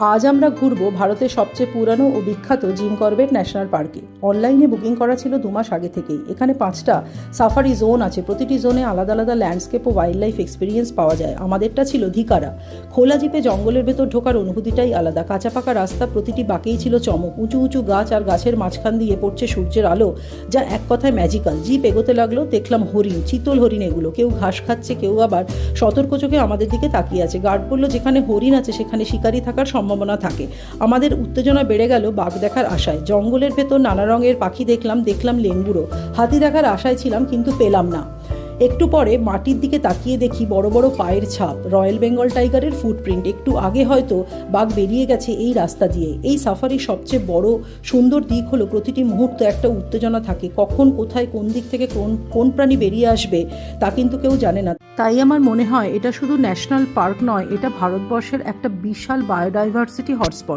আজ আমরা ঘুরব ভারতের সবচেয়ে পুরানো ও বিখ্যাত জিম করবেট ন্যাশনাল পার্কে। অনলাইনে বুকিং করা ছিল 2 মাস আগে থেকেই। এখানে 5টা সাফারি জোন আছে, প্রতিটি জোনে আলাদা আলাদা ল্যান্ডস্কেপ ও ওয়াইল্ড লাইফ এক্সপিরিয়েন্স পাওয়া যায়। আমাদেরটা ছিল ধিকারা। খোলা জিপে জঙ্গলের ভেতর ঢোকার অনুভূতিটাই আলাদা। কাঁচা পাকা রাস্তা, প্রতিটি বাঁকেই ছিল চমক। উঁচু উঁচু গাছ আর গাছের মাঝখান দিয়ে পড়ছে সূর্যের আলো, যা এক কথায় ম্যাজিক্যাল। জিপ এগোতে লাগলো, দেখলাম হরিণ, চিতল হরিণ। এগুলো কেউ ঘাস খাচ্ছে, কেউ আবার সতর্ক চোখে আমাদের দিকে তাকিয়ে আছে। গার্ড বলল যেখানে হরিণ আছে সেখানে শিকারি থাকার সম্ভাবনা থাকে। আমাদের উত্তেজনা বেড়ে গেল বাঘ দেখার আশায়। জঙ্গলের ভেতর নানা রঙের পাখি দেখলাম লেঙ্গুরও। হাতি দেখার আশায় ছিলাম, কিন্তু পেলাম না। একটু পরে মাটির দিকে তাকিয়ে দেখি বড় বড় পায়ের ছাপ, রয়্যাল বেঙ্গল টাইগারের ফুটপ্রিন্ট। একটু আগে হয়তো বাঘ বেরিয়ে গেছে এই রাস্তা দিয়ে। এই সাফারির সবচেয়ে বড় সুন্দর দিক হলো প্রতিটি মুহূর্তে একটা উত্তেজনা থাকে। কখন, কোথায়, কোন দিক থেকে কোন প্রাণী বেরিয়ে আসবে তা কিন্তু কেউ জানে না। তাই আমার মনে হয় এটা শুধু ন্যাশনাল পার্ক নয়, এটা ভারতবর্ষের একটা বিশাল বায়োডাইভার্সিটি হটস্পট।